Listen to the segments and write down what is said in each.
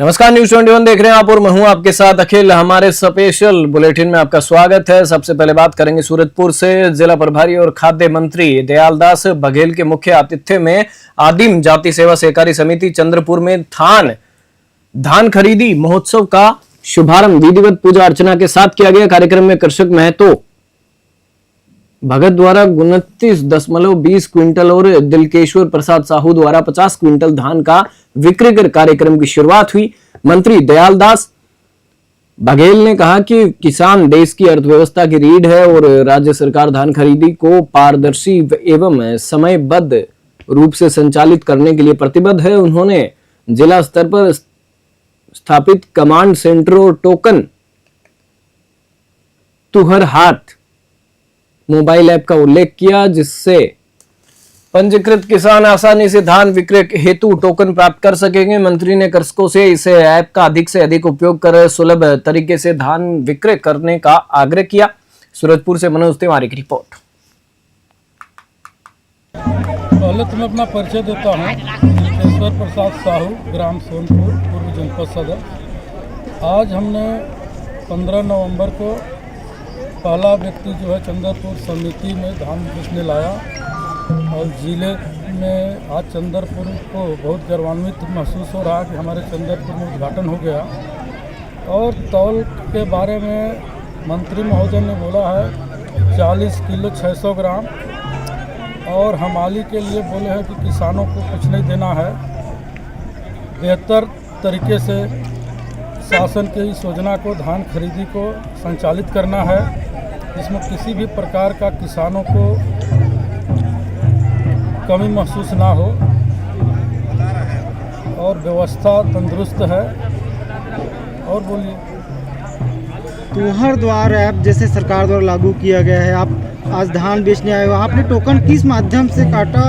नमस्कार, न्यूज 21 देख रहे हैं आप और मैं हूं आपके साथ अखिल। हमारे स्पेशल बुलेटिन में आपका स्वागत है। सबसे पहले बात करेंगे सूरजपुर से। जिला प्रभारी और खाद्य मंत्री दयालदास बघेल के मुख्य आतिथ्य में आदिम जाति सेवा सहकारी समिति चंद्रपुर में धान खरीदी महोत्सव का शुभारंभ विधिवत पूजा अर्चना के साथ किया गया। कार्यक्रम में कृषक महतो भगत द्वारा 29.20 क्विंटल और दिलकेश्वर प्रसाद साहू द्वारा 50 क्विंटल धान का विक्रय कर कार्यक्रम की शुरुआत हुई। मंत्री दयालदास बघेल ने कहा कि किसान देश की अर्थव्यवस्था की रीढ़ है और राज्य सरकार धान खरीदी को पारदर्शी एवं समयबद्ध रूप से संचालित करने के लिए प्रतिबद्ध है। उन्होंने जिला स्तर पर स्थापित कमांड सेंटर और टोकन तुहर हाथ मोबाइल ऐप का उल्लेख किया, जिससे पंजीकृत किसान आसानी से धान विक्रय हेतु टोकन प्राप्त कर सकेंगे। मंत्री ने कृषकों से इस ऐप का अधिक से अधिक उपयोग कर सुलभ तरीके से धान विक्रय करने का आग्रह किया। सूरजपुर से मनोज तिवारी की रिपोर्ट। पहले तो मैं अपना परिचय देता हूँ। दिलकेश्वर प्रसाद साहू, ग्राम सोनपुर, पूर्व जनपद सदर। आज हमने 15 नवंबर को पहला व्यक्ति जो है चंद्रपुर समिति में धान बेचने लाया और जिले में आज चंद्रपुर को बहुत गर्वान्वित महसूस हो रहा कि हमारे चंद्रपुर में उद्घाटन हो गया। और तौल के बारे में मंत्री महोदय ने बोला है 40 किलो 600 ग्राम, और हमाली के लिए बोले हैं कि किसानों को कुछ नहीं देना है, बेहतर तरीके से शासन की इस योजना को धान खरीदी को संचालित करना है, जिसमें किसी भी प्रकार का किसानों को कमी महसूस ना हो और व्यवस्था तंदुरुस्त है। और बोलिए। तुहर द्वार ऐप जैसे सरकार द्वारा लागू किया गया है, आप आज धान बेचने आए हो, आपने टोकन किस माध्यम से काटा,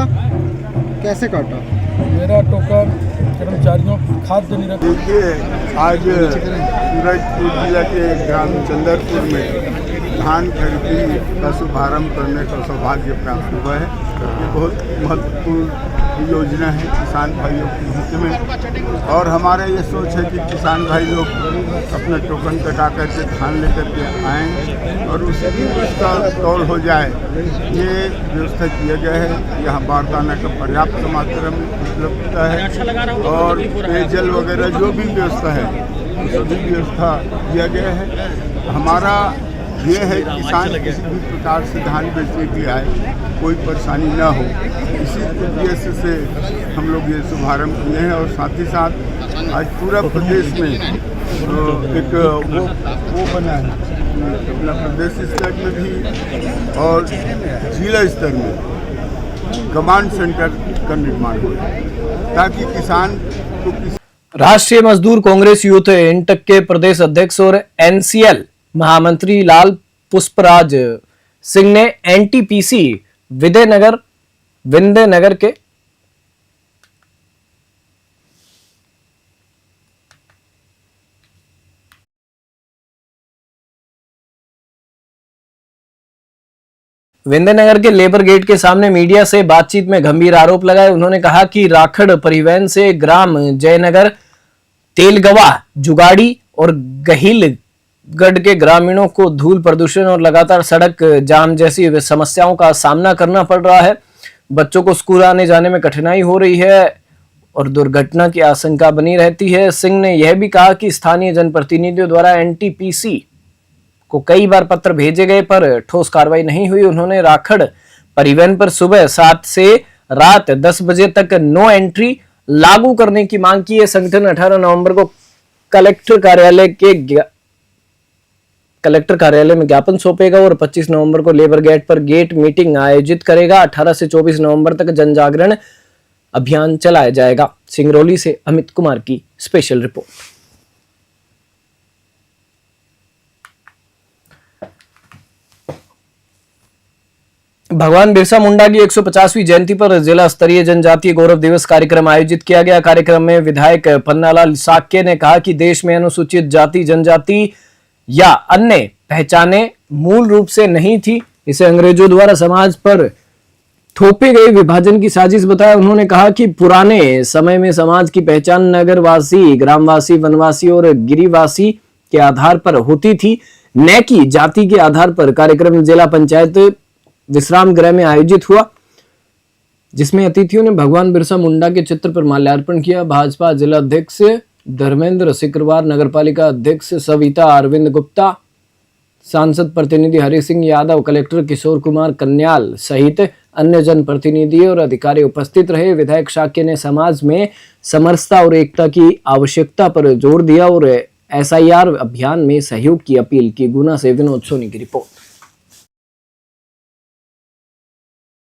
कैसे काटा? मेरा टोकन कर्मचारियों खाद्य निरंतर। देखिए, आज सूरजपुर जिला के ग्राम चंद्रपुर में धान खरीदी का शुभारंभ करने का सौभाग्य प्राप्त हुआ है। ये बहुत महत्वपूर्ण योजना है किसान भाइयों के हित में, और हमारा ये सोच है कि किसान भाई लोग अपना टोकन कटा करके धान लेकर के आएँ और उसी दिन उसका तौल हो जाए, ये व्यवस्था किया गया है। यहाँ बारदाना का पर्याप्त मात्रा में उपलब्धता है और पेयजल वगैरह जो भी व्यवस्था है सभी व्यवस्था किया गया है। हमारा ये है कि किसान किसी भी प्रकार से धान बेचने के लिए आए, कोई परेशानी ना हो, इसी उद्देश्य से हम लोग ये शुभारंभ किए हैं। और साथ ही साथ आज पूरा प्रदेश में एक वो बना है, अपना प्रदेश स्तर में भी और जिला स्तर में कमांड सेंटर का निर्माण हो, ताकि किसान को राष्ट्रीय मजदूर कांग्रेस यूथ इंटक के प्रदेश अध्यक्ष और एनसीएल महामंत्री लाल पुष्पराज सिंह ने एनटीपीसी विंध्यनगर के लेबर गेट के सामने मीडिया से बातचीत में गंभीर आरोप लगाए। उन्होंने कहा कि राखड़ परिवहन से ग्राम जयनगर, तेलगवा, जुगाड़ी और गहिलगढ़ के ग्रामीणों को धूल प्रदूषण और लगातार सड़क जाम जैसी समस्याओं का सामना करना पड़ रहा है। बच्चों को स्कूल आने जाने में कठिनाई हो रही है और दुर्घटना की आशंका बनी रहती है। सिंह ने यह भी कहा कि स्थानीय जनप्रतिनिधियों द्वारा एनटीपीसी को कई बार पत्र भेजे गए पर ठोस कार्रवाई नहीं हुई। उन्होंने राखड़ परिवहन पर सुबह 7 से रात 10 बजे तक नो एंट्री लागू करने की मांग की है। संगठन 18 नवंबर को कलेक्टर कार्यालय में ज्ञापन सौंपेगा और 25 नवंबर को लेबर गेट पर गेट मीटिंग आयोजित करेगा। 18 से 24 नवंबर तक जन जागरण अभियान चलाया जाएगा। सिंगरौली से अमित कुमार की स्पेशल रिपोर्ट। भगवान बिरसा मुंडा की 150वीं जयंती पर जिला स्तरीय जनजातीय गौरव दिवस कार्यक्रम आयोजित किया गया। कार्यक्रम में विधायक पन्नालाल साक्य ने कहा कि देश में अनुसूचित जाति, जनजाति या अन्य पहचाने मूल रूप से नहीं थी, इसे अंग्रेजों द्वारा समाज पर थोपे गए विभाजन की साजिश बताया। उन्होंने कहा कि पुराने समय में समाज की पहचान नगरवासी, ग्रामवासी, वनवासी और गिरिवासी के आधार पर होती थी, न कि जाति के आधार पर। कार्यक्रम जिला पंचायत विश्राम गृह में आयोजित हुआ, जिसमें अतिथियों ने भगवान बिरसा मुंडा के चित्र पर माल्यार्पण किया। भाजपा जिला अध्यक्ष धर्मेंद्र सिकरवार, नगरपालिका अध्यक्ष सविता अरविंद गुप्ता, सांसद प्रतिनिधि हरि सिंह यादव, कलेक्टर किशोर कुमार कन्याल सहित अन्य जनप्रतिनिधि और अधिकारी उपस्थित रहे। विधायक शाक्य ने समाज में समरसता और एकता की आवश्यकता पर जोर दिया और SIR अभियान में सहयोग की अपील की। गुना से विनोद सोनी की रिपोर्ट।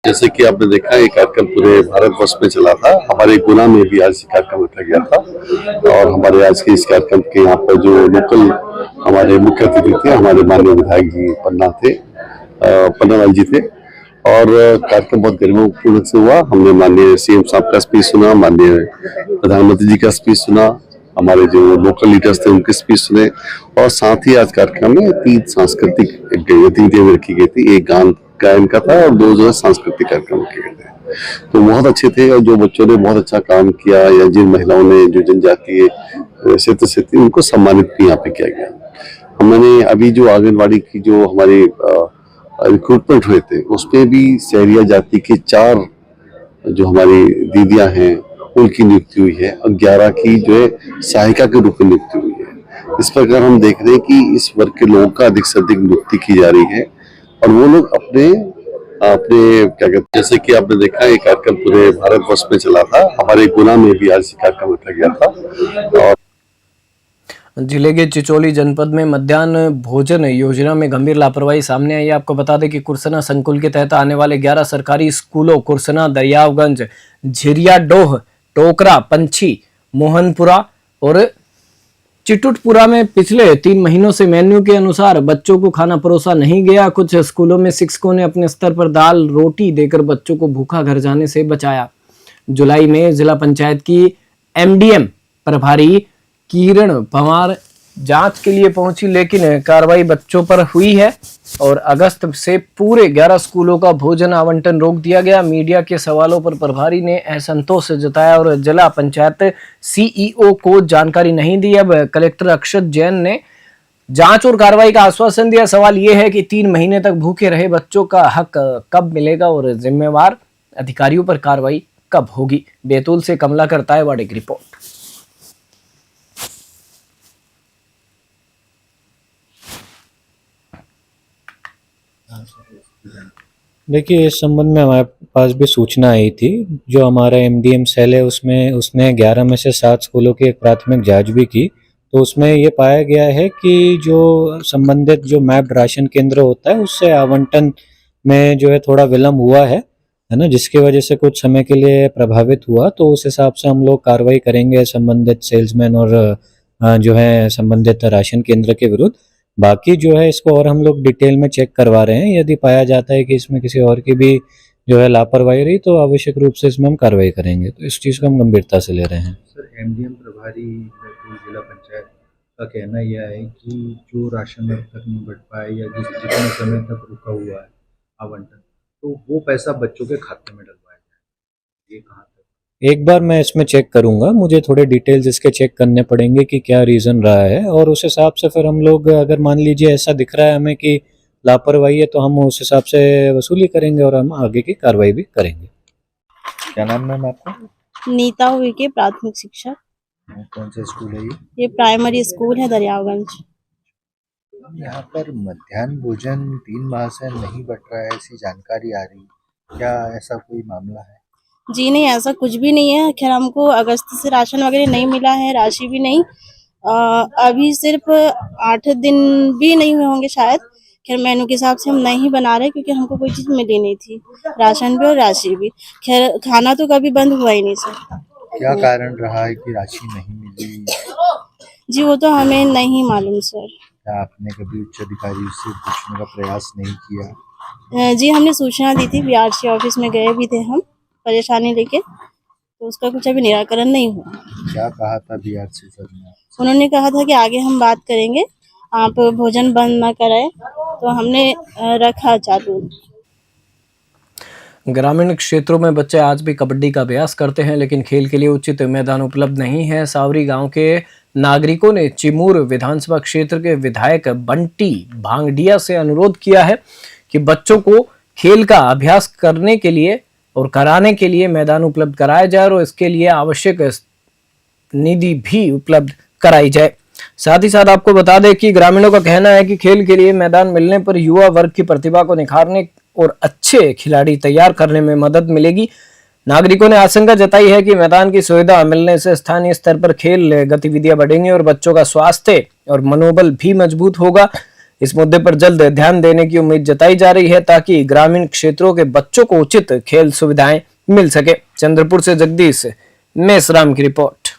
जैसे कि आपने देखा ये कार्यक्रम पूरे भारतवर्ष में चला था, हमारे गुना में भी आज कार्यक्रम रखा गया था और हमारे आज के इस कार्यक्रम के यहाँ पर जो लोकल हमारे मुख्य अतिथि थे, हमारे माननीय विधायक जी पन्नालाल जी थे और कार्यक्रम बहुत गरिमापूर्ण से हुआ। हमने माननीय CM साहब का स्पीच सुना, माननीय प्रधानमंत्री जी का स्पीच सुना, हमारे जो लोकल लीडर्स थे उनके स्पीच सुने और साथ ही आज कार्यक्रम में 3 सांस्कृतिक गतिविधियां रखी गई थी। एक गायन का था और 2 जो है सांस्कृतिक कार्यक्रम किए गए थे, तो बहुत अच्छे थे और जो बच्चों ने बहुत अच्छा काम किया या जिन महिलाओं ने जो जनजातीय क्षेत्र से थी उनको सम्मानित भी यहाँ पे किया गया। हमने अभी जो आंगनबाड़ी की जो हमारी रिक्रूटमेंट हुए थे उसपे भी सहरिया जाति के 4 जो हमारी दीदियां हैं उनकी नियुक्ति हुई है और 11 की जो है सहायिका के रूप में नियुक्ति हुई है। इस प्रकार हम देख रहे हैं कि इस वर्ग के लोगों का अधिक से अधिक नियुक्ति की जा रही है और वो लोग अपने क्या कहते हैं, जैसे कि आपने देखा ये कार्यक्रम पूरे भारतवर्ष में चला था, हमारे गुना में भी आज कार्यक्रम रखा गया था। और जिले के चिचोली जनपद में मध्याह्न भोजन योजना में गंभीर लापरवाही सामने आई। आपको बता दें कि कुरसना संकुल के तहत आने वाले 11 सरकारी स्कूलों कुरसना, दरियावगंज, झिरियाडोह, टोकरा, पंछी, मोहनपुरा और चिटुटपुरा में पिछले 3 महीनों से मेन्यू के अनुसार बच्चों को खाना परोसा नहीं गया। कुछ स्कूलों में शिक्षकों ने अपने स्तर पर दाल रोटी देकर बच्चों को भूखा घर जाने से बचाया। जुलाई में जिला पंचायत की MDM प्रभारी किरण पवार जांच के लिए पहुंची, लेकिन कार्रवाई बच्चों पर हुई है और अगस्त से पूरे 11 स्कूलों का भोजन आवंटन रोक दिया गया। मीडिया के सवालों पर प्रभारी ने असंतोष जताया और जिला पंचायत CEO को जानकारी नहीं दी। अब कलेक्टर अक्षत जैन ने जांच और कार्रवाई का आश्वासन दिया। सवाल यह है कि 3 महीने तक भूखे रहे बच्चों का हक कब मिलेगा और जिम्मेवार अधिकारियों पर कार्रवाई कब होगी। बैतूल से कमलाकर तायवाड़े की रिपोर्ट। देखिए, इस संबंध में हमारे पास भी सूचना आई थी। जो हमारा MDM सेल है उसने 11 में से 7 स्कूलों की एक प्राथमिक जांच भी की, तो उसमें ये पाया गया है कि जो संबंधित जो मैप्ड राशन केंद्र होता है उससे आवंटन में जो है थोड़ा विलम्ब हुआ है ना, जिसकी वजह से कुछ समय के लिए प्रभावित हुआ। तो उस हिसाब से हम लोग कार्रवाई करेंगे संबंधित सेल्समैन और जो है संबंधित राशन केंद्र के विरुद्ध। बाकी जो है इसको और हम लोग डिटेल में चेक करवा रहे हैं। यदि पाया जाता है कि इसमें किसी और की भी जो है लापरवाही रही तो आवश्यक रूप से इसमें हम कार्रवाई करेंगे। तो इस चीज़ को हम गंभीरता से ले रहे हैं। सर, MDM प्रभारी जिला पंचायत का कहना यह है कि जो राशन अब तक नहीं बढ़ पाया या जितने समय तक रुका हुआ है आवंटन, तो वो पैसा बच्चों के खाते में डलवाया जाए। ये कहाँ तक? एक बार मैं इसमें चेक करूंगा, मुझे थोड़े डिटेल्स इसके चेक करने पड़ेंगे कि क्या रीज़न रहा है और उस हिसाब से फिर हम लोग, अगर मान लीजिए ऐसा दिख रहा है हमें कि लापरवाही है, तो हम उस हिसाब से वसूली करेंगे और हम आगे की कार्रवाई भी करेंगे। क्या नाम मैम आपका? नीता हुई के प्राथमिक शिक्षक। कौन सा स्कूल है ये प्राइमरी स्कूल है दरियागंज। यहाँ पर मध्याह्न भोजन 3 माह से नहीं बढ़ रहा है, ऐसी जानकारी आ रही, क्या ऐसा कोई मामला है? जी नहीं, ऐसा कुछ भी नहीं है। खैर हमको अगस्त से राशन वगैरह नहीं मिला है, राशि भी नहीं। अभी सिर्फ 8 दिन भी नहीं हुए होंगे शायद। खैर मेनू के हिसाब से हम नहीं बना रहे क्योंकि हमको कोई चीज़ मिली नहीं थी, राशन भी और राशि भी। खैर खाना तो कभी बंद हुआ ही नहीं सर। क्या कारण रहा है कि राशि नहीं मिली? जी वो तो हमें नहीं मालूम सर। क्या आपने कभी उच्च अधिकारी से पूछने का प्रयास नहीं किया? जी हमने सूचना दी थी, BRC ऑफिस में गए भी थे हम परेशानी लेके, तो उसका कुछ अभी निराकरण नहीं हुआ। क्या कहा था BRC सर ने? उन्होंने कहा था कि आगे हम बात करेंगे, आप भोजन बंद ना कराएं, तो हमने रखा चालू। ग्रामीण क्षेत्रों में बच्चे आज भी कबड्डी का अभ्यास करते हैं, लेकिन खेल के लिए उचित मैदान उपलब्ध नहीं है। सावरी गांव के नागरिकों ने चिमूर विधानसभा क्षेत्र के विधायक बंटी भांगडिया से अनुरोध किया है कि बच्चों को खेल का अभ्यास करने के लिए और कराने के लिए मैदान उपलब्ध कराया जाए और इसके लिए आवश्यक निधि भी उपलब्ध कराई जाए। साथ ही साथ आपको बता दें कि ग्रामीणों का कहना है कि खेल के लिए मैदान मिलने पर युवा वर्ग की प्रतिभा को निखारने और अच्छे खिलाड़ी तैयार करने में मदद मिलेगी। नागरिकों ने आशंका जताई है कि मैदान की सुविधा मिलने से स्थानीय स्तर पर खेल गतिविधियां बढ़ेंगी और बच्चों का स्वास्थ्य और मनोबल भी मजबूत होगा। इस मुद्दे पर जल्द ध्यान देने की उम्मीद जताई जा रही है ताकि ग्रामीण क्षेत्रों के बच्चों को उचित खेल सुविधाएं मिल सके। चंद्रपुर से जगदीश मेसराम की रिपोर्ट।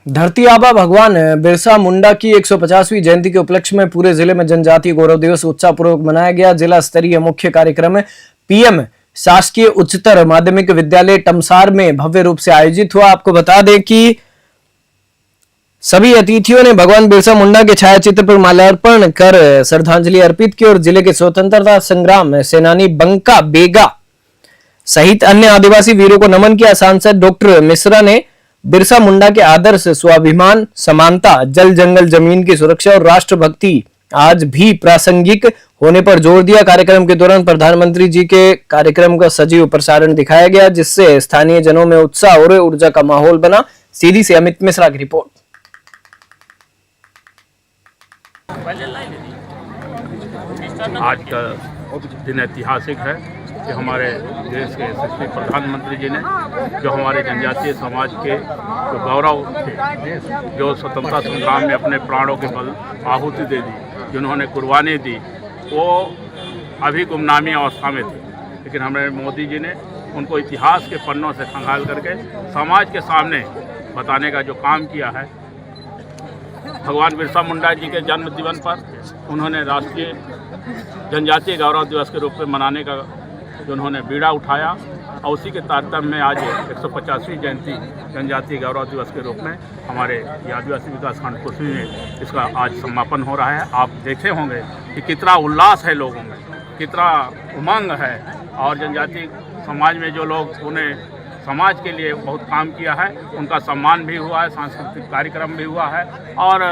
धरती आबा भगवान बिरसा मुंडा की 150वीं जयंती के उपलक्ष्य में पूरे जिले में जनजातीय गौरव दिवस उत्साहपूर्वक मनाया गया। जिला स्तरीय मुख्य कार्यक्रम पीएम शासकीय उच्चतर माध्यमिक विद्यालय टमसार में भव्य रूप से आयोजित हुआ। आपको बता दें कि सभी अतिथियों ने भगवान बिरसा मुंडा के छायाचित्र पर माल्यार्पण कर श्रद्धांजलि अर्पित की और जिले के स्वतंत्रता संग्राम सेनानी बंका बेगा सहित अन्य आदिवासी वीरों को नमन किया। सांसद डॉक्टर मिश्रा ने बिरसा मुंडा के आदर्श, स्वाभिमान, समानता, जल जंगल जमीन की सुरक्षा और राष्ट्रभक्ति आज भी प्रासंगिक होने पर जोर दिया। कार्यक्रम के दौरान प्रधानमंत्री जी के कार्यक्रम का सजीव प्रसारण दिखाया गया, जिससे स्थानीय जनों में उत्साह और ऊर्जा का माहौल बना। सीधी से अमित मिश्रा की रिपोर्ट। आज का दिन ऐतिहासिक है कि हमारे देश के यशस्वी प्रधानमंत्री जी ने जो हमारे जनजातीय समाज के जो गौरव थे, जो स्वतंत्रता संग्राम में अपने प्राणों के बल आहुति दे दी, जिन्होंने कुर्बानी दी, वो अभी गुमनामी अवस्था में थे, लेकिन हमारे मोदी जी ने उनको इतिहास के पन्नों से खंगाल करके समाज के सामने बताने का जो काम किया है। भगवान बिरसा मुंडा जी के जन्म दिवस पर उन्होंने राष्ट्रीय जनजातीय गौरव दिवस के रूप में मनाने का जो उन्होंने बीड़ा उठाया और उसी के तारतम्य में आज 150वीं जयंती जनजातीय गौरव दिवस के रूप में हमारे आदिवासी विकास खंड कुर्सी में इसका आज समापन हो रहा है। आप देखे होंगे कि कितना उल्लास है लोगों में, कितना उमंग है और जनजातीय समाज में जो लोग उन्हें समाज के लिए बहुत काम किया है उनका सम्मान भी हुआ है, सांस्कृतिक कार्यक्रम भी हुआ है और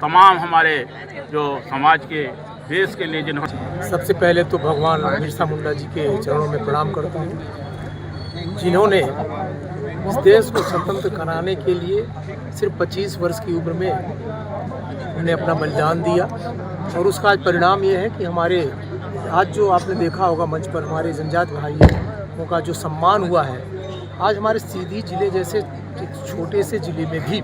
तमाम हमारे जो समाज के देश के लिए जिन्होंने सबसे पहले तो भगवान बिरसा मुंडा जी के चरणों में प्रणाम करता हूँ, जिन्होंने इस देश को स्वतंत्र कराने के लिए सिर्फ 25 वर्ष की उम्र में उन्हें अपना बलिदान दिया और उसका आज परिणाम ये है कि हमारे आज जो आपने देखा होगा मंच पर हमारे जनजाति भाइयों का जो सम्मान हुआ है। आज हमारे सीधी जिले जैसे छोटे से जिले में भी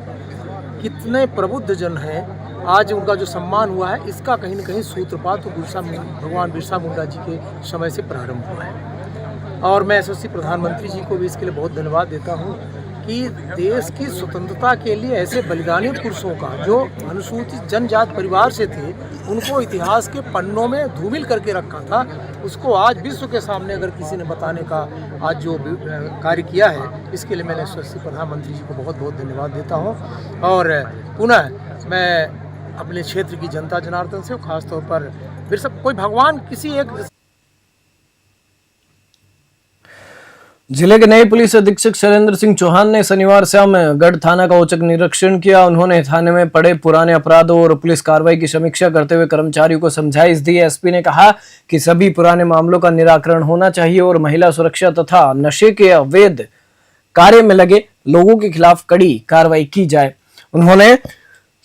कितने प्रबुद्ध जन हैं, आज उनका जो सम्मान हुआ है इसका कहीं न कहीं सूत्रपात तो भगवान बिरसा मुंडा जी के समय से प्रारंभ हुआ है। और मैं यशस्वी प्रधानमंत्री जी को भी इसके लिए बहुत धन्यवाद देता हूँ कि देश की स्वतंत्रता के लिए ऐसे बलिदानी पुरुषों का जो अनुसूचित जनजात परिवार से थे, उनको इतिहास के पन्नों में धूमिल करके रखा था, उसको आज विश्व के सामने अगर किसी ने बताने का आज जो कार्य किया है, इसके लिए मैंने यशस्वी प्रधानमंत्री जी को बहुत बहुत धन्यवाद देता हूँ। और पुनः मैं अपने क्षेत्र की जनता जनार्दन से खासतौर पर बिरसा कोई भगवान किसी एक जिले के नए पुलिस अधीक्षक शैलेंद्र सिंह चौहान ने शनिवार शाम गढ़ थाना का औचक निरीक्षण किया। उन्होंने थाने में पड़े पुराने अपराधों और पुलिस कार्रवाई की समीक्षा करते हुए कर्मचारियों को समझाइश दी। एसपी ने कहा कि सभी पुराने मामलों का निराकरण होना चाहिए और महिला सुरक्षा तथा नशे के अवैध कार्य में लगे लोगों के खिलाफ कड़ी कार्रवाई की जाए। उन्होंने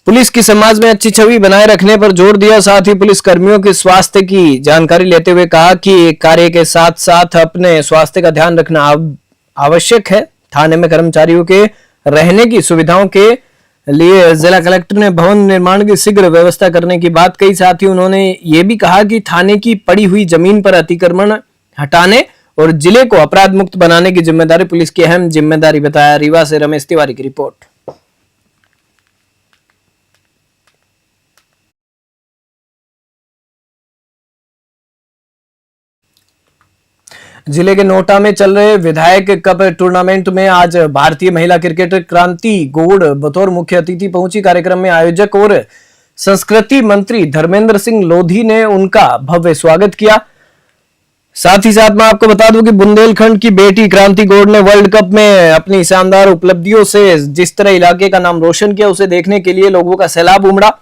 पुलिस की समाज में अच्छी छवि बनाए रखने पर जोर दिया। साथ ही पुलिस कर्मियों के स्वास्थ्य की जानकारी लेते हुए कहा कि कार्य के साथ साथ अपने स्वास्थ्य का ध्यान रखना आवश्यक है। थाने में कर्मचारियों के रहने की सुविधाओं के लिए जिला कलेक्टर ने भवन निर्माण की शीघ्र व्यवस्था करने की बात कही। साथ ही उन्होंने ये भी कहा कि थाने की पड़ी हुई जमीन पर अतिक्रमण हटाने और जिले को अपराध मुक्त बनाने की जिम्मेदारी पुलिस की अहम जिम्मेदारी बताया। रीवा से रमेश तिवारी की रिपोर्ट। जिले के नोटा में चल रहे विधायक कप टूर्नामेंट में आज भारतीय महिला क्रिकेटर क्रांति गौड़ बतौर मुख्य अतिथि पहुंची। कार्यक्रम में आयोजक और संस्कृति मंत्री धर्मेंद्र सिंह लोधी ने उनका भव्य स्वागत किया। साथ ही साथ मैं आपको बता दूं कि बुंदेलखंड की बेटी क्रांति गौड़ ने वर्ल्ड कप में अपनी शानदार उपलब्धियों से जिस तरह इलाके का नाम रोशन किया, उसे देखने के लिए लोगों का सैलाब उमड़ा।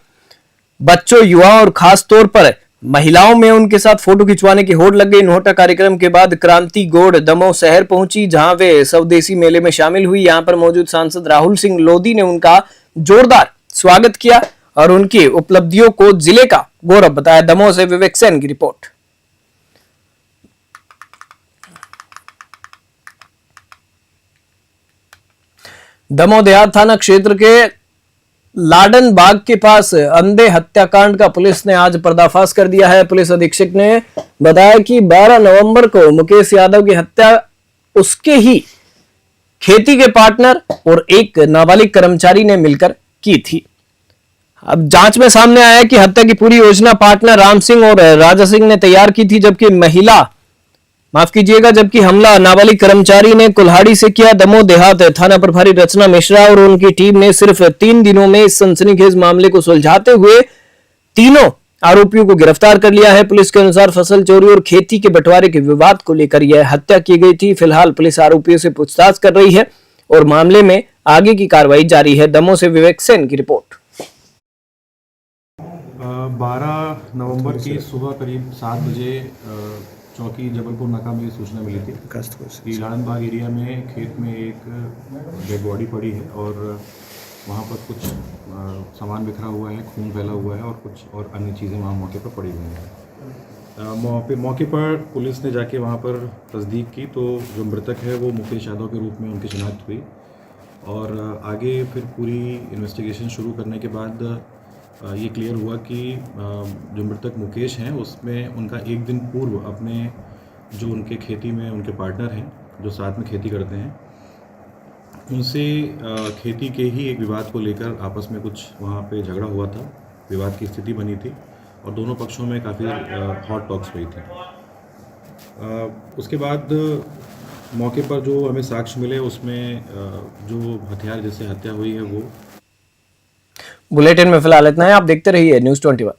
बच्चों, युवाओं और खास तौर पर महिलाओं में उनके साथ फोटो खिंचवाने की होड़ लग गई। नोटा कार्यक्रम के बाद क्रांति गौड़ दमोह शहर पहुंची, जहां वे स्वदेशी मेले में शामिल हुई। यहां पर मौजूद सांसद राहुल सिंह लोधी ने उनका जोरदार स्वागत किया और उनकी उपलब्धियों को जिले का गौरव बताया। दमोह से विवेक सेन की रिपोर्ट। दमोह देहात थाना क्षेत्र के लाडन बाग के पास अंधे हत्याकांड का पुलिस ने आज पर्दाफाश कर दिया है। पुलिस अधीक्षक ने बताया कि 12 नवंबर को मुकेश यादव की हत्या उसके ही खेती के पार्टनर और एक नाबालिग कर्मचारी ने मिलकर की थी। अब जांच में सामने आया कि हत्या की पूरी योजना पार्टनर राम सिंह और राजा सिंह ने तैयार की थी, जबकि हमला नाबालिग कर्मचारी ने कुल्हाड़ी से किया। दमोह देहात थाना प्रभारी रचना मिश्रा और उनकी टीम ने सिर्फ 3 दिनों में इस सनसनीखेज मामले को सुलझाते हुए तीनों आरोपियों को गिरफ्तार कर लिया है। पुलिस के अनुसार फसल चोरी और खेती के बंटवारे के विवाद को लेकर यह हत्या की गई थी। फिलहाल पुलिस आरोपियों से पूछताछ कर रही है और मामले में आगे की कार्रवाई जारी है। दमोह से विवेक सेन की रिपोर्ट। 12 नवंबर की सुबह करीब 7 बजे चौकी जबलपुर नाका में सूचना मिली थी कि लाडनबाग एरिया में खेत में एक डेड बॉडी पड़ी है और वहाँ पर कुछ सामान बिखरा हुआ है, खून फैला हुआ है और कुछ और अन्य चीज़ें वहाँ मौके पर पड़ी हुई हैं। मौके पर पुलिस ने जाके वहाँ पर तस्दीक की तो जो मृतक है वो मुकेश यादव के रूप में उनकी शिनाख्त हुई और आगे फिर पूरी इन्वेस्टिगेशन शुरू करने के बाद ये क्लियर हुआ कि जो मृतक मुकेश हैं उसमें उनका एक दिन पूर्व अपने जो उनके खेती में उनके पार्टनर हैं जो साथ में खेती करते हैं उनसे खेती के ही एक विवाद को लेकर आपस में कुछ वहाँ पे झगड़ा हुआ था, विवाद की स्थिति बनी थी और दोनों पक्षों में काफ़ी हॉट टॉक्स हुई थी। उसके बाद मौके पर जो हमें साक्ष्य मिले उसमें जो हथियार जिससे हत्या हुई है वो। बुलेटिन में फिलहाल इतना है। आप देखते रहिए News 21।